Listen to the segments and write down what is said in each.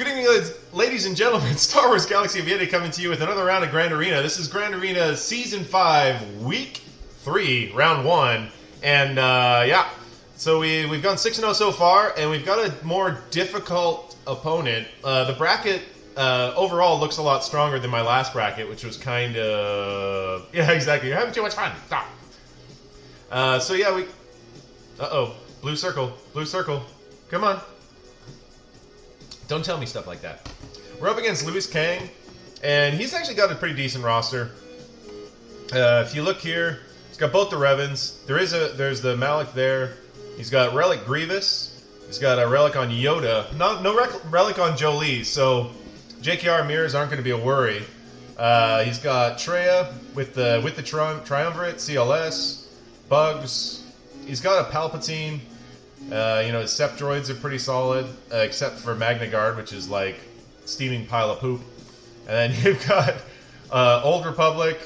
Good evening, ladies and gentlemen. Star Wars Galaxy of Yeti coming to you with another round of Grand Arena. This is Grand Arena Season 5, Week 3, Round 1. And, yeah. So we've gone 6-0 so far, and we've got a more difficult opponent. The bracket overall looks a lot stronger than my last bracket, which was kind of... Yeah, exactly. You're having too much fun. Stop. So, yeah, we... Uh-oh. Blue circle. Blue circle. Come on. Don't tell me stuff like that. We're up against Louis Kang, and he's actually got a pretty decent roster. If you look here, he's got both the Revans. There's the Malik there. He's got Relic Grievous. He's got a Relic on Yoda. No Relic on Jolie, so JKR mirrors aren't going to be a worry. He's got Traya with the Triumvirate, CLS, Bugs. He's got a Palpatine. His Sept droids are pretty solid, except for Magna Guard, which is like steaming pile of poop. And then you've got Old Republic,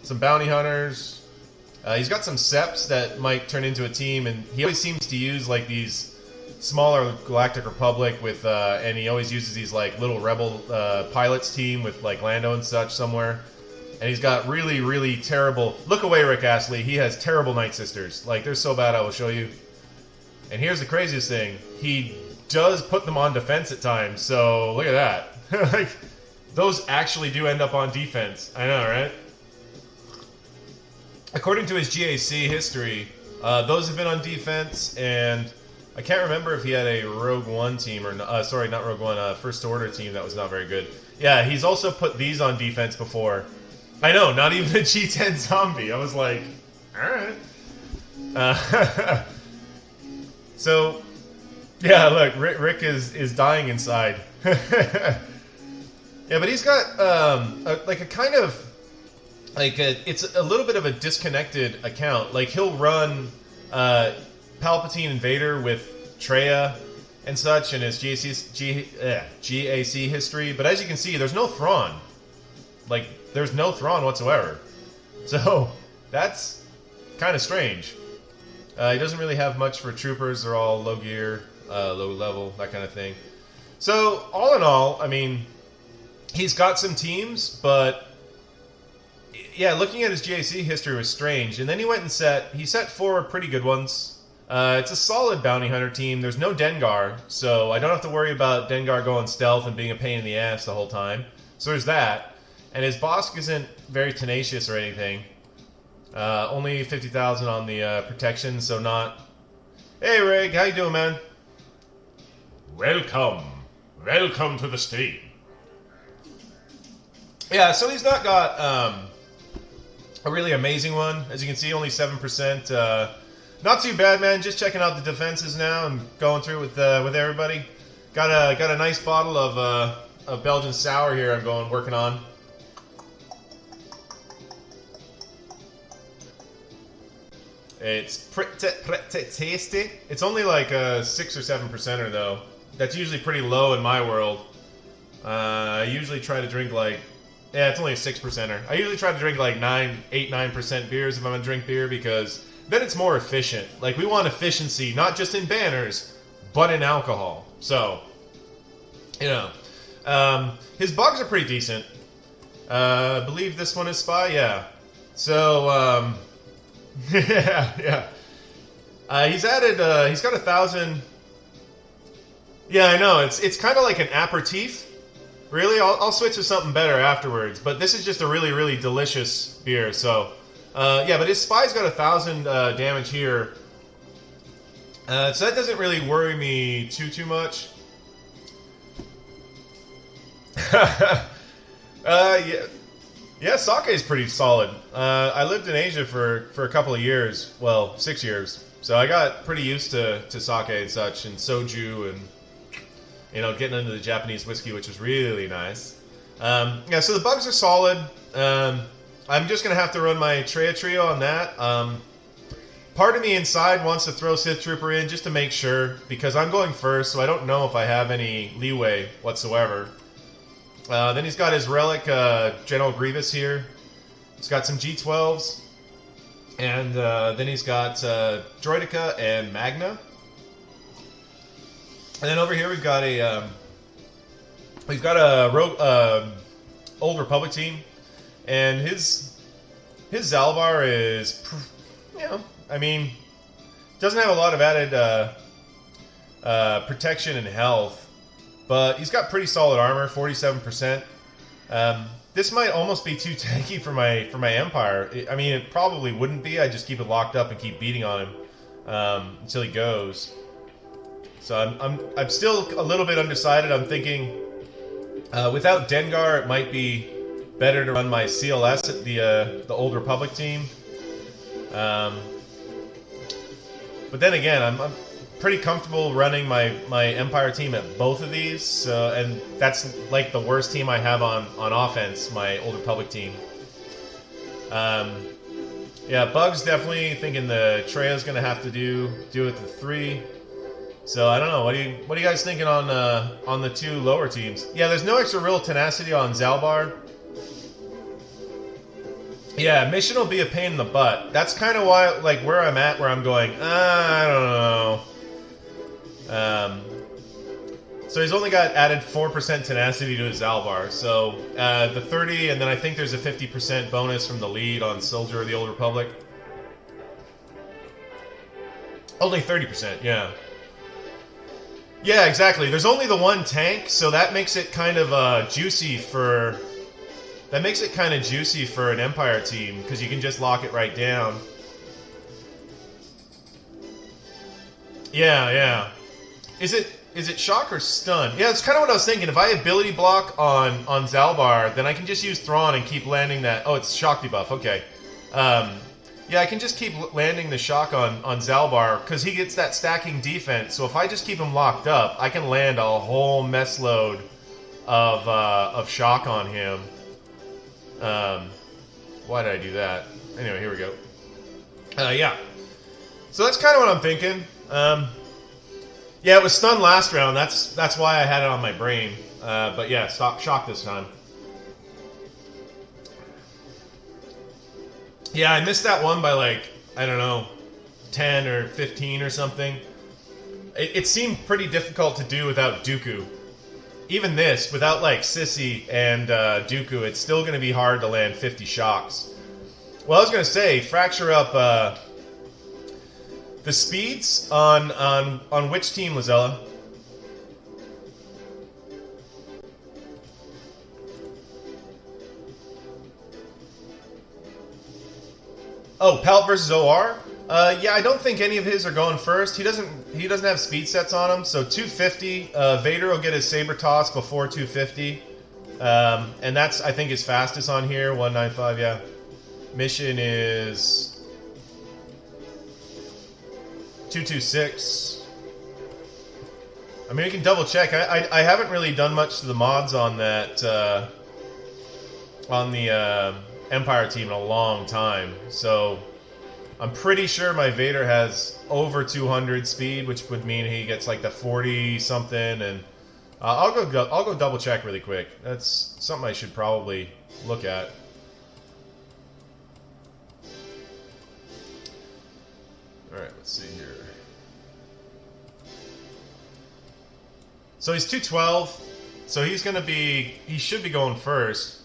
some Bounty Hunters. He's got some Septs that might turn into a team, and he always seems to use like these smaller Galactic Republic with, and he always uses these like little Rebel pilots team with like Lando and such somewhere. And he's got really, really terrible... Look away, Rick Astley. He has terrible Night Sisters. Like, they're so bad, I will show you. And here's the craziest thing. He does put them on defense at times, so look at that. Like, those actually do end up on defense. I know, right? According to his GAC history, those have been on defense, and I can't remember if he had a Rogue One team, or sorry, not Rogue One, First Order team that was not very good. Yeah, he's also put these on defense before. I know, not even a G10 zombie. I was like, alright. So, yeah, look, Rick is dying inside. Yeah, but he's got it's a little bit of a disconnected account. Like, he'll run Palpatine and Vader with Traya and such in his GAC history. But as you can see, there's no Thrawn. Like, there's no Thrawn whatsoever. So, that's kind of strange. He doesn't really have much for troopers. They're all low gear, low level, that kind of thing. So, all in all, I mean, he's got some teams, but yeah, looking at his GAC history was strange. And then he went and set 4 pretty good ones. It's a solid bounty hunter team. There's no Dengar, so I don't have to worry about Dengar going stealth and being a pain in the ass the whole time. So there's that. And his boss isn't very tenacious or anything. Only 50,000 on the protection, so not... Hey, Rig, how you doing, man? Welcome. Welcome to the stream. Yeah, so he's not got a really amazing one. As you can see, only 7%. Not too bad, man. Just checking out the defenses now and going through with everybody. Got a nice bottle of Belgian sour here I'm working on. It's pretty tasty. It's only like a 6 or 7%er though. That's usually pretty low in my world. I usually try to drink like... Yeah, it's only a 6%er. I usually try to drink like 8-9% beers if I'm gonna drink beer, because then it's more efficient. Like, we want efficiency, not just in banners, but in alcohol. So, you know. His bugs are pretty decent. I believe this one is Spy, yeah. So, yeah. He's added, he's got 1,000. Yeah, I know. It's kind of like an aperitif. Really, I'll switch to something better afterwards. But this is just a really, really delicious beer. So, yeah, but his Spy's got 1,000 damage here. So that doesn't really worry me too much. Yeah. Yeah, sake is pretty solid. I lived in Asia for a couple of years. Well, 6 years. So I got pretty used to sake and such, and soju, and, you know, getting into the Japanese whiskey, which was really nice. Yeah, so the bugs are solid. I'm just going to have to run my Traya Trio on that. Part of me inside wants to throw Sith Trooper in just to make sure, because I'm going first, so I don't know if I have any leeway whatsoever. Then he's got his Relic General Grievous here. He's got some G12s. And then he's got Droideka and Magna. And then over here we've got a He's got a Old Republic team, and his Zalbar is, I mean, doesn't have a lot of added protection and health, but he's got pretty solid armor, 47%. This might almost be too tanky for my Empire. I mean, it probably wouldn't be. I just keep it locked up and keep beating on him until he goes. So I'm still a little bit undecided. I'm thinking without Dengar, it might be better to run my CLS at the Old Republic team. But then again, I'm pretty comfortable running my Empire team at both of these, and that's like the worst team I have on offense, my Old Republic team. Yeah, Bug's definitely thinking the Treya's gonna have to do it to 3. So I don't know. What are you guys thinking on the 2 lower teams? Yeah, there's no extra real tenacity on Zalbar. Yeah, mission will be a pain in the butt. That's kind of why, like, where I'm at, where I'm going, I don't know. So he's only got added 4% tenacity to his Zalbar. So the 30, and then I think there's a 50% bonus from the lead on Soldier of the Old Republic. Only 30%, yeah. Yeah, exactly. There's only the 1 tank, so that makes it kind of juicy for... That makes it kind of juicy for an Empire team, because you can just lock it right down. Yeah, yeah. Is it shock or stun? Yeah, it's kind of what I was thinking. If I ability block on Zalbar, then I can just use Thrawn and keep landing that... Oh, it's shock debuff. Okay. Yeah, I can just keep landing the shock on Zalbar, because he gets that stacking defense. So if I just keep him locked up, I can land a whole mess load of shock on him. Why did I do that? Anyway, here we go. Yeah. So that's kind of what I'm thinking. Yeah, it was stun last round. That's why I had it on my brain. But yeah, shock this time. Yeah, I missed that one by like, I don't know, 10 or 15 or something. It seemed pretty difficult to do without Dooku. Even this, without like Sissy and Dooku, it's still going to be hard to land 50 shocks. Well, I was going to say, fracture up the speeds on which team, Lazella? Oh, Palp versus OR? Yeah, I don't think any of his are going first. He doesn't have speed sets on him, so 250. Vader will get his saber toss before 250, and that's I think his fastest on here. 195. Yeah. Mission is 226. I mean, we can double check. I haven't really done much to the mods on that on the Empire team in a long time, so I'm pretty sure my Vader has over 200 speed, which would mean he gets like the 40 something. And I'll go double check really quick. That's something I should probably look at. All right, let's see here. So he's 212. So he should be going first.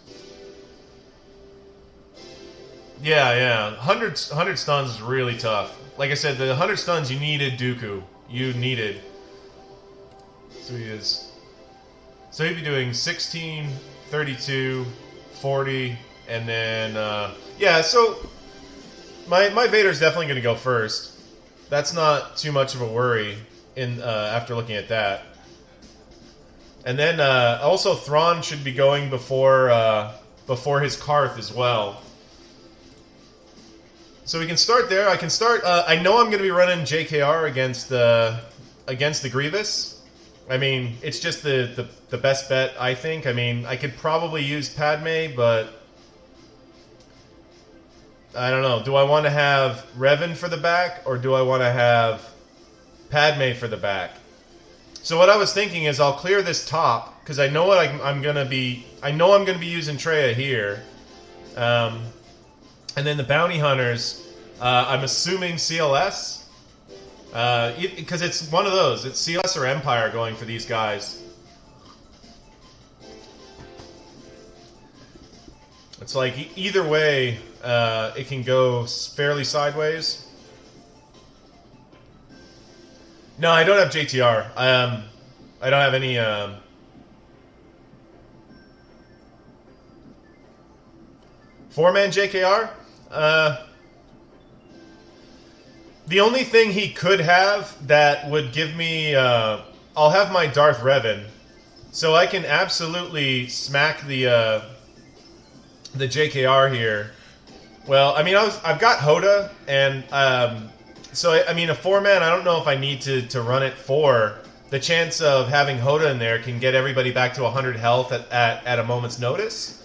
Yeah. 100 stuns is really tough. Like I said, the 100 stuns, you needed Dooku. You needed. So he is. So he'd be doing 16, 32, 40, and then, yeah, so my Vader's definitely going to go first. That's not too much of a worry after looking at that. And then, also Thrawn should be going before his Karth as well. So we can start there. I can start. I know I'm going to be running JKR against the Grievous. I mean, it's just the best bet, I think. I mean, I could probably use Padme, but I don't know. Do I want to have Revan for the back, or do I want to have Padme for the back? So what I was thinking is I'll clear this top because I know what I'm going to be. I know I'm going to be using Treya here. And then the bounty hunters, I'm assuming CLS, because it's one of those. It's CLS or Empire going for these guys. It's like either way, it can go fairly sideways. No, I don't have JTR. I don't have any. Four-man JKR. The only thing he could have that would give me, I'll have my Darth Revan, so I can absolutely smack the JKR here. Well, I mean, I've got Hoda, and so I mean, a four-man. I don't know if I need to run it for. The chance of having Hoda in there can get everybody back to 100 health at a moment's notice.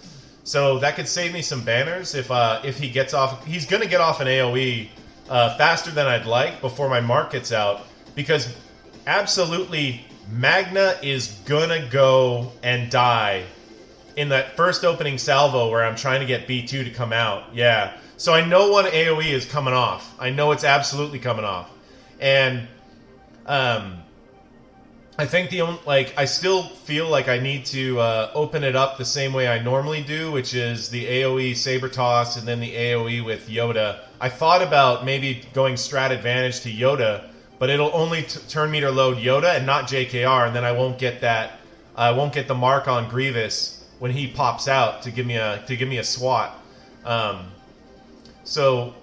So that could save me some banners if he gets off. He's going to get off an AoE faster than I'd like before my mark gets out, because absolutely Magna is going to go and die in that first opening salvo where I'm trying to get B2 to come out. Yeah. So I know one AoE is coming off. I know it's absolutely coming off. And I think I still feel like I need to open it up the same way I normally do, which is the AoE Saber Toss and then the AoE with Yoda. I thought about maybe going strat advantage to Yoda, but it'll only turn meter load Yoda and not JKR, and then I won't get that. I won't get the mark on Grievous when he pops out to give me a SWAT. So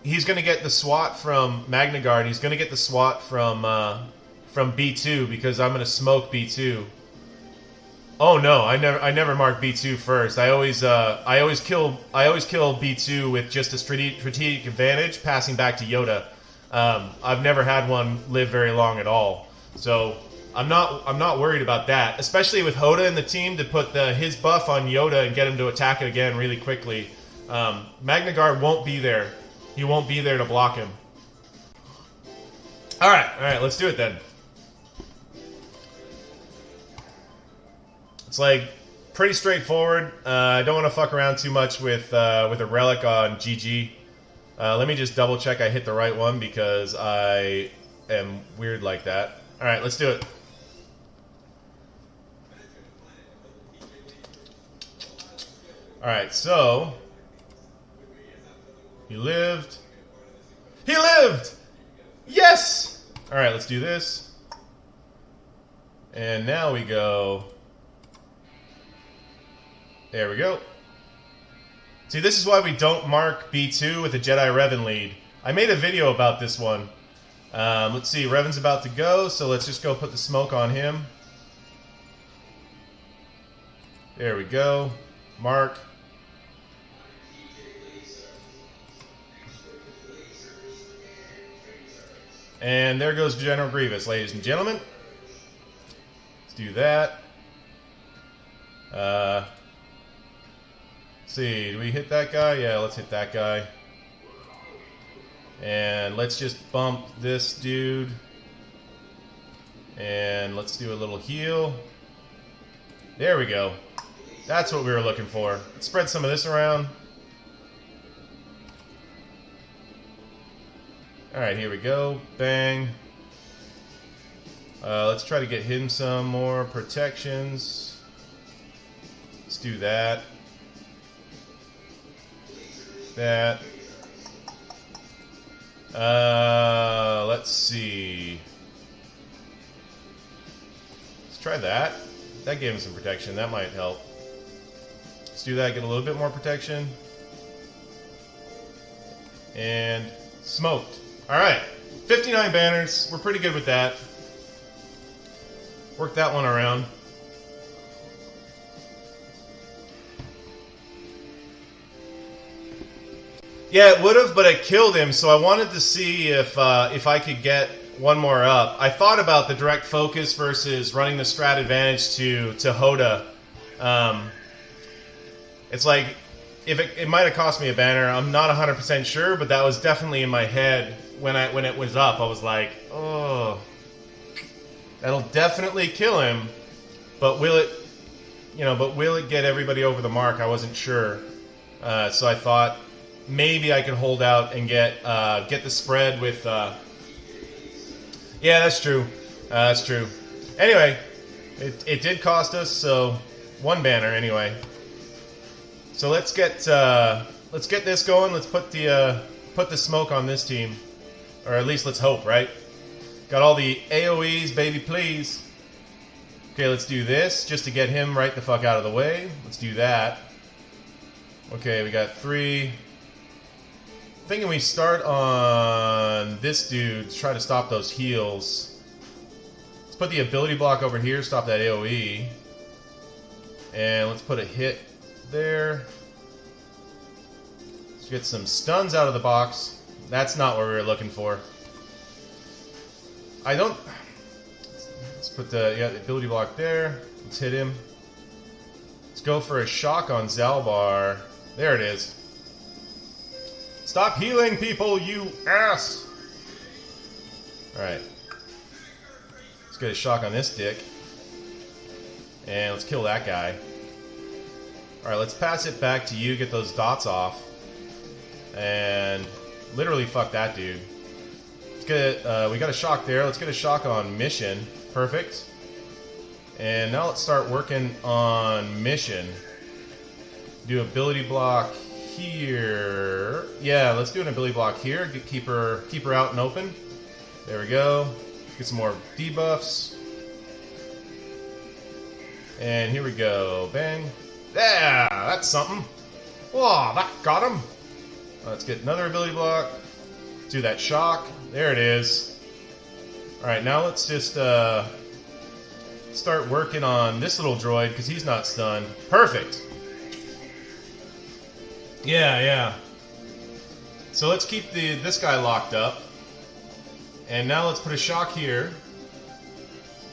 he's going to get the SWAT from Magna Guard. He's going to get the SWAT from B2 because I'm going to smoke B2. Oh no, I never mark B2 first. I always kill B2 with just a strategic advantage, passing back to Yoda. I've never had one live very long at all, so I'm not worried about that. Especially with Hoda in the team to put his buff on Yoda and get him to attack it again really quickly. Magna Guard won't be there. He won't be there to block him. All right, let's do it then. It's like pretty straightforward. I don't want to fuck around too much with a relic on GG. Let me just double check I hit the right one because I am weird like that. All right, let's do it. All right, so he lived. He lived! Yes! All right, let's do this. And now we go. There we go. See, this is why we don't mark B2 with a Jedi Revan lead. I made a video about this one. Let's see, Revan's about to go, so let's just go put the smoke on him. There we go. Mark. And there goes General Grievous, ladies and gentlemen. Let's do that. See, do we hit that guy? Yeah, let's hit that guy. And let's just bump this dude. And let's do a little heal. There we go. That's what we were looking for. Let's spread some of this around. Alright, here we go. Bang. Let's try to get him some more protections. Let's do that. That. Let's see. Let's try that. That gave him some protection. That might help. Let's do that. Get a little bit more protection. And smoked. Alright. 59 banners. We're pretty good with that. Work that one around. Yeah, it would have, but it killed him, so I wanted to see if I could get one more up. I thought about the direct focus versus running the strat advantage to Hoda. It's like, if it might have cost me a banner, I'm not 100% sure, but that was definitely in my head when it was up. I was like, oh, that'll definitely kill him, but will it get everybody over the mark? I wasn't sure, so I thought maybe I could hold out and get the spread with. Yeah, that's true. That's true. Anyway, it did cost us, so one banner anyway. So let's get this going. Let's put the smoke on this team, or at least let's hope, right? Got all the AoEs, baby, please. Okay, let's do this just to get him right the fuck out of the way. Let's do that. Okay, we got 3. Thinking we start on this dude to try to stop those heals. Let's put the ability block over here, stop that AoE. And let's put a hit there. Let's get some stuns out of the box. That's not what we were looking for. Let's put the ability block there. Let's hit him. Let's go for a shock on Zalbar. There it is. Stop healing people, you ass! Alright. Let's get a shock on this dick. And let's kill that guy. Alright, let's pass it back to you, get those dots off. And literally fuck that dude. Let's get we got a shock there. Let's get a shock on Mission. Perfect. And now let's start working on Mission. Do ability block here. Yeah, let's do an ability block here. Keep her out and open. There we go. Get some more debuffs. And here we go. Bang. Yeah, that's something. Whoa, that got him. Let's get another ability block. Do that shock. There it is. Alright, now let's just start working on this little droid because he's not stunned. Perfect. Yeah. So let's keep this guy locked up. And now let's put a shock here.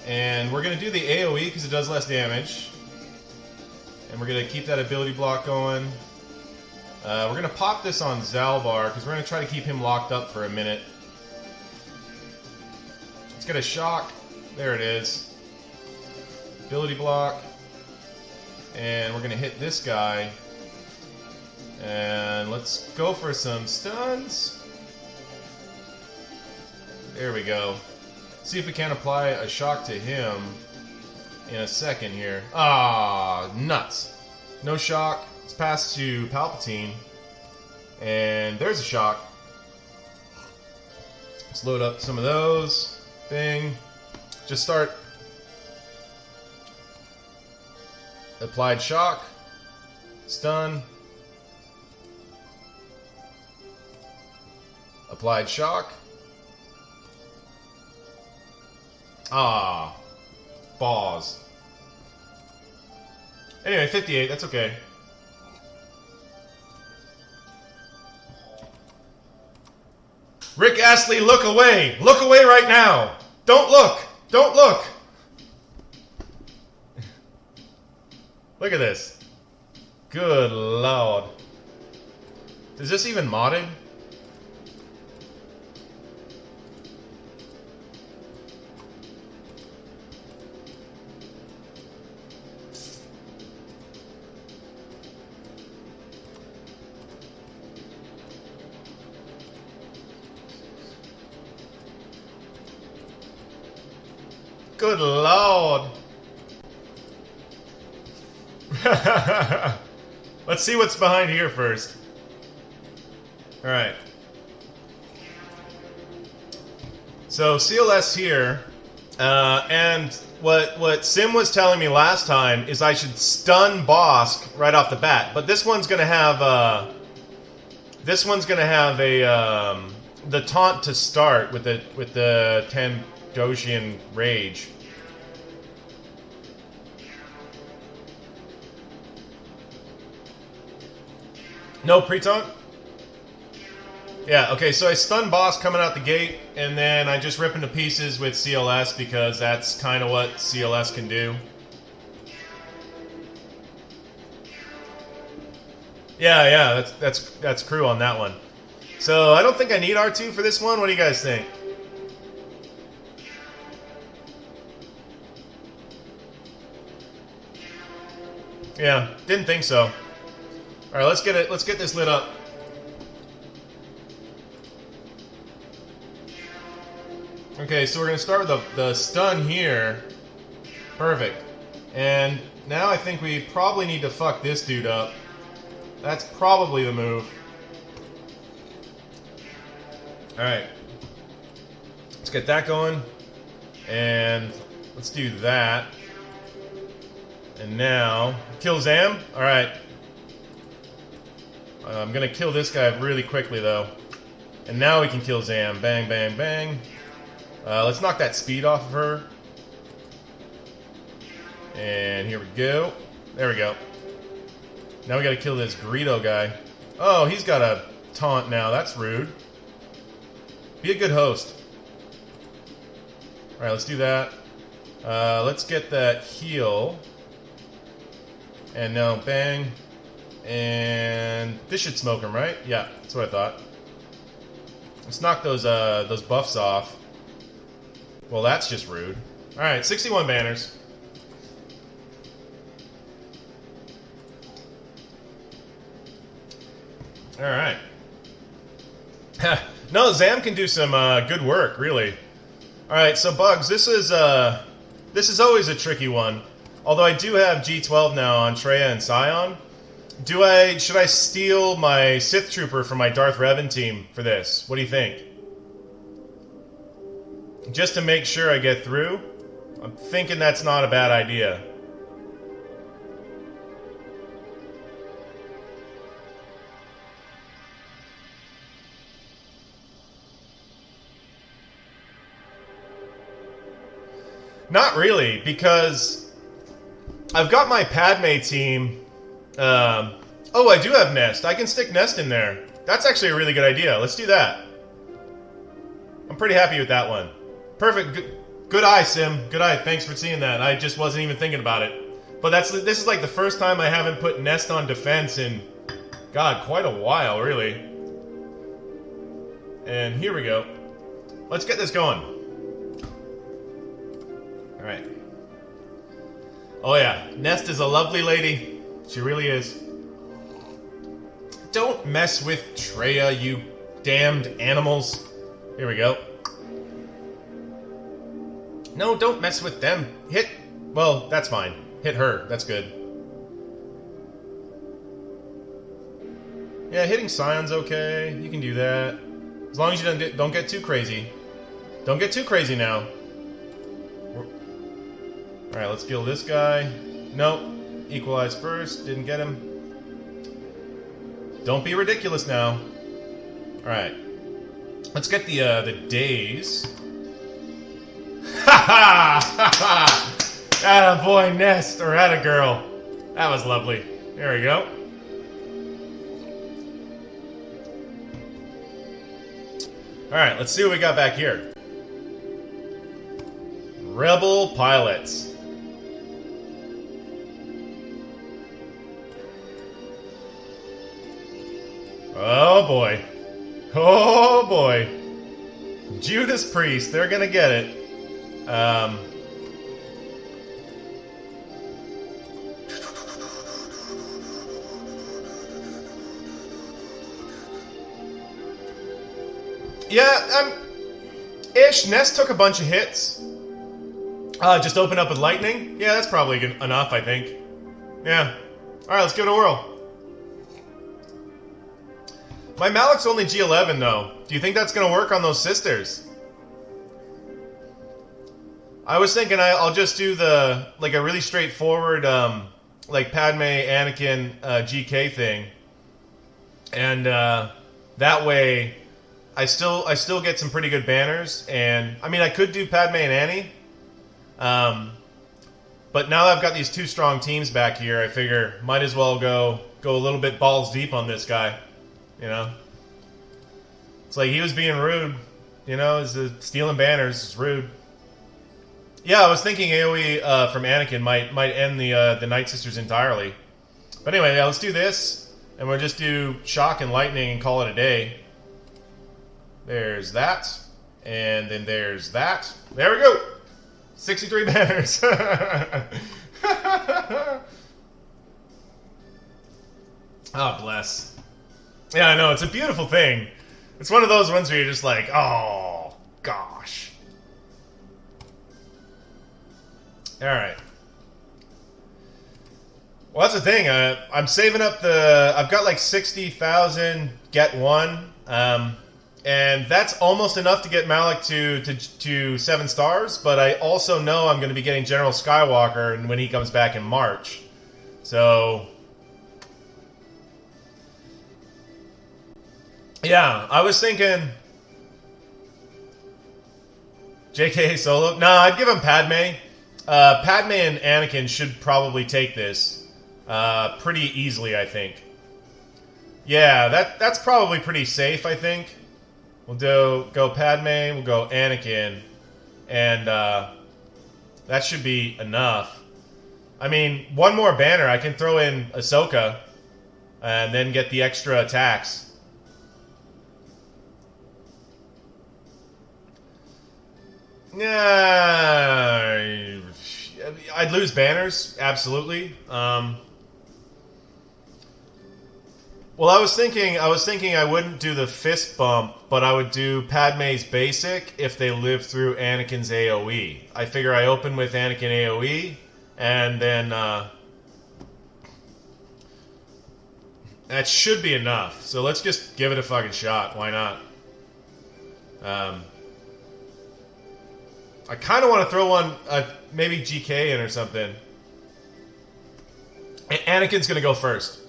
And we're going to do the AoE because it does less damage. And we're going to keep that ability block going. We're going to pop this on Zalbar because we're going to try to keep him locked up for a minute. Let's get a shock. There it is. Ability block. And we're going to hit this guy. And let's go for some stuns. There we go. See if we can apply a shock to him in a second here. Ah, nuts. No shock. Let's pass to Palpatine. And there's a shock. Let's load up some of those. Bing. Just start. Applied shock. Stun. Applied shock. Ah. Balls. Anyway, 58, that's okay. Rick Astley, look away! Look away right now! Don't look! Don't look! Look at this. Good lord. Is this even modded? Good lord. Let's see what's behind here first. Alright. So CLS here. And what Sim was telling me last time is I should stun Bosk right off the bat. But this one's gonna have a the taunt to start with the Tandoshian Rage. No pre-taunt? Yeah, okay, so I stun Boss coming out the gate, and then I just rip into pieces with CLS because that's kind of what CLS can do. Yeah, that's crew on that one. So I don't think I need R2 for this one. What do you guys think? Yeah, didn't think so. All right, let's get this lit up. Okay, so we're gonna start with the stun here. Perfect. And now I think we probably need to fuck this dude up. That's probably the move. Alright. Let's get that going. And let's do that. And now, kill Zam? Alright. I'm gonna kill this guy really quickly though. And now we can kill Zam. Bang, bang, bang. Let's knock that speed off of her. And here we go. There we go. Now we gotta kill this Greedo guy. Oh, he's got a taunt now. That's rude. Be a good host. Alright, let's do that. Let's get that heal. And now, bang. And this should smoke him, right? Yeah, that's what I thought. Let's knock those buffs off. Well, that's just rude. Alright, 61 banners. Alright. No, Zam can do some good work, really. Alright, so Bugs, this is always a tricky one. Although I do have G12 now on Treya and Scion. Should I steal my Sith Trooper from my Darth Revan team for this? What do you think? Just to make sure I get through? I'm thinking that's not a bad idea. Not really, because I've got my Padme team. Oh, I do have Nest. I can stick Nest in there. That's actually a really good idea. Let's do that. I'm pretty happy with that one. Perfect. Good eye, Sim. Good eye. Thanks for seeing that. I just wasn't even thinking about it. But this is like the first time I haven't put Nest on defense in, God, quite a while, really. And here we go. Let's get this going. Alright. Oh yeah, Nest is a lovely lady. She really is. Don't mess with Treya, you damned animals. Here we go. No, don't mess with them. Hit... Well, that's fine. Hit her. That's good. Yeah, hitting Scion's okay. You can do that. As long as you don't get too crazy. Don't get too crazy now. Alright, let's kill this guy. Nope. Equalize first. Didn't get him. Don't be ridiculous now. Alright. Let's get the days. Ha ha! Ha! Atta boy, Nest, or atta girl. That was lovely. There we go. Alright, let's see what we got back here. Rebel pilots. Oh boy. Oh boy. Judas Priest, they're gonna get it. Yeah, ish. Nest took a bunch of hits. Just open up with lightning? Yeah, that's probably good enough, I think. Yeah. Alright, let's give it a whirl. My Malik's only G11, though. Do you think that's going to work on those sisters? I was thinking I'll just do a really straightforward, like Padme, Anakin, GK thing. And, that way, I still get some pretty good banners. And, I mean, I could do Padme and Annie. But now that I've got these two strong teams back here, I figure might as well go a little bit balls deep on this guy. You know? It's like he was being rude. You know, stealing banners is rude. Yeah, I was thinking AoE from Anakin might end the Night Sisters entirely. But anyway, yeah, let's do this. And we'll just do Shock and Lightning and call it a day. There's that. And then there's that. There we go! 63 banners. Oh, bless. Yeah, I know. It's a beautiful thing. It's one of those ones where you're just like, oh, gosh. All right. Well, that's the thing. I'm saving up the. I've got like 60,000 get one, and that's almost enough to get Malik to 7 stars. But I also know I'm going to be getting General Skywalker, and when he comes back in March, so yeah, I was thinking JK solo. Nah, I'd give him Padme. Padme and Anakin should probably take this. Pretty easily, I think. Yeah, that's probably pretty safe, I think. We'll go Padme, we'll go Anakin, and that should be enough. I mean, one more banner, I can throw in Ahsoka, and then get the extra attacks. Yeah, I'd lose banners, absolutely. Well, I was thinking I wouldn't do the fist bump, but I would do Padme's basic if they live through Anakin's AoE. I figure I open with Anakin AoE, and then that should be enough. So let's just give it a fucking shot. Why not? I kind of want to throw one, maybe GK in or something. Anakin's gonna go first.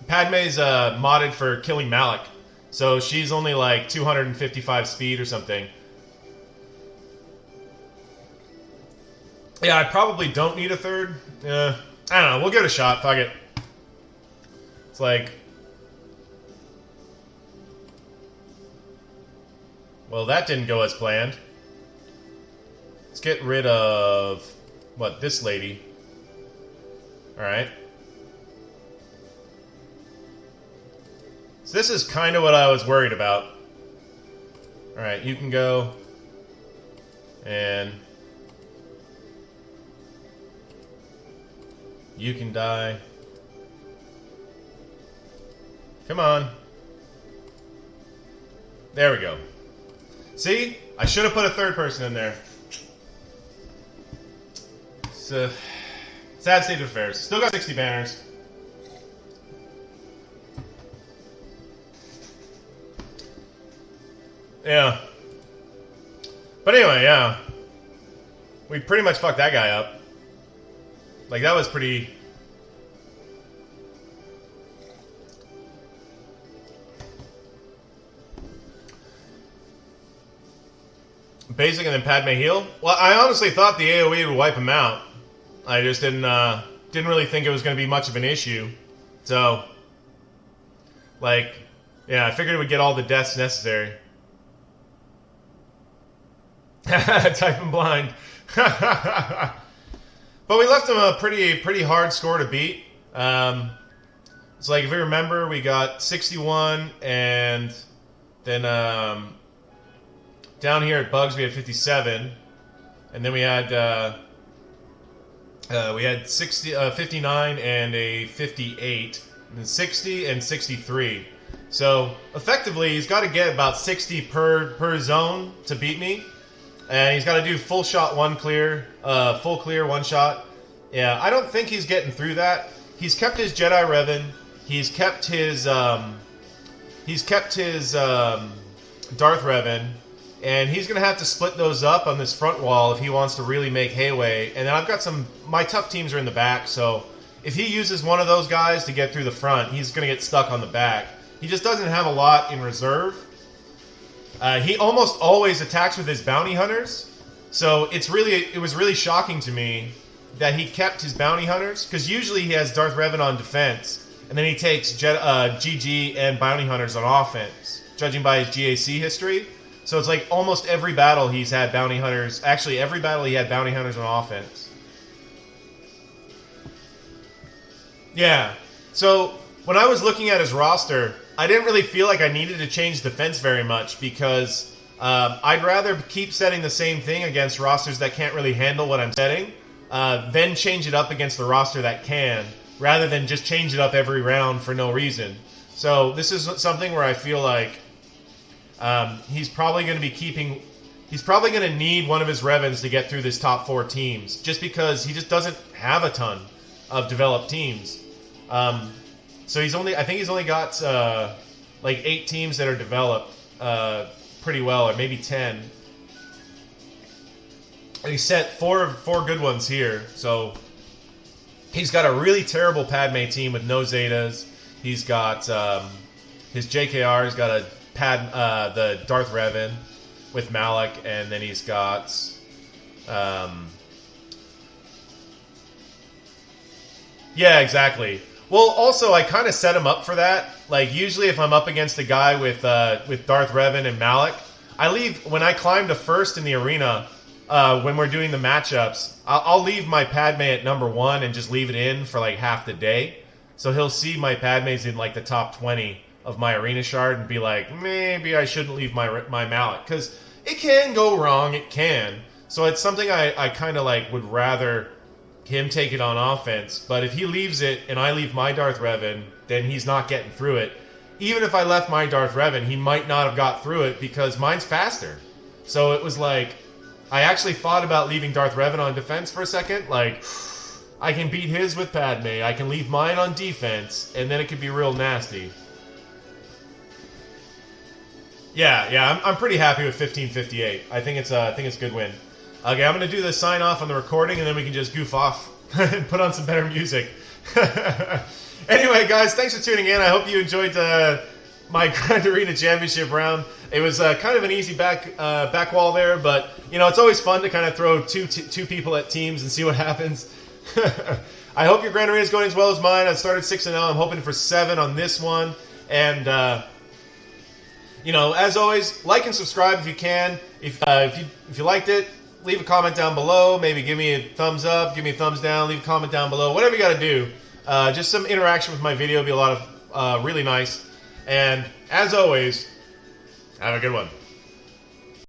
Padme's modded for killing Malik, so she's only like 255 speed or something. Yeah, I probably don't need a third. I don't know. We'll give it a shot. Fuck it. It's like, well, that didn't go as planned. Let's get rid of what, this lady. All right. So this is kind of what I was worried about. Alright, you can go. And you can die. Come on. There we go. See? I should have put a third person in there. It's a sad state of affairs. Still got 60 banners. Yeah. But anyway, yeah. We pretty much fucked that guy up. Like, that was pretty... Basic and then Padme heal? Well, I honestly thought the AoE would wipe him out. I just didn't really think it was going to be much of an issue. So, like, yeah, I figured it would get all the deaths necessary. Type him blind. But we left him a pretty hard score to beat. It's like, if we remember, we got 61, and then down here at Bugs we had 57, and then we had 59 and a 58, and then 60 and 63. So effectively, he's got to get about 60 per zone to beat me. And he's got to do full shot, one clear, full clear, one shot. Yeah, I don't think he's getting through that. He's kept his Jedi Revan. He's kept his Darth Revan, and he's gonna have to split those up on this front wall if he wants to really make headway. And then I've got my tough teams are in the back, so if he uses one of those guys to get through the front, he's gonna get stuck on the back. He just doesn't have a lot in reserve. He almost always attacks with his bounty hunters, so it was really shocking to me that he kept his bounty hunters, because usually he has Darth Revan on defense, and then he takes GG and bounty hunters on offense, judging by his GAC history. So it's like almost every battle he's had bounty hunters. Actually, every battle he had bounty hunters on offense. Yeah. So when I was looking at his roster, I didn't really feel like I needed to change defense very much, because I'd rather keep setting the same thing against rosters that can't really handle what I'm setting, then change it up against the roster that can, rather than just change it up every round for no reason. So this is something where I feel like he's probably going to need one of his Revans to get through this top 4 teams, just because he just doesn't have a ton. of developed teams. So I think he's only got like 8 teams that are developed pretty well, or maybe 10. And he set four good ones here. So he's got a really terrible Padme team with no Zetas. He's got his JKR. He's got the Darth Revan with Malak, and then he's got yeah, exactly. Well, also I kind of set him up for that. Like usually, if I'm up against a guy with Darth Revan and Malak, when I climb to first in the arena. When we're doing the matchups, I'll leave my Padme at number 1 and just leave it in for like half the day. So he'll see my Padmes in like the top 20 of my arena shard and be like, maybe I shouldn't leave my Malak. Because it can go wrong, it can. So it's something I kind of like would rather him take it on offense. But if he leaves it and I leave my Darth Revan, then he's not getting through it. Even if I left my Darth Revan, he might not have got through it because mine's faster. So it was like, I actually thought about leaving Darth Revan on defense for a second. Like, I can beat his with Padme. I can leave mine on defense, and then it could be real nasty. Yeah, I'm pretty happy with 1558. I think it's a good win. Okay, I'm gonna do the sign off on the recording, and then we can just goof off and put on some better music. Anyway, guys, thanks for tuning in. I hope you enjoyed my Grand Arena Championship round. It was kind of an easy back wall there, but you know it's always fun to kind of throw two people at teams and see what happens. I hope your Grand Arena is going as well as mine. I started 6-0. I'm hoping for 7 on this one, and you know, as always, like and subscribe if you can. If you liked it, leave a comment down below. Maybe give me a thumbs up, give me a thumbs down, leave a comment down below. Whatever you got to do. Just some interaction with my video would be a lot of really nice. And as always, have a good one.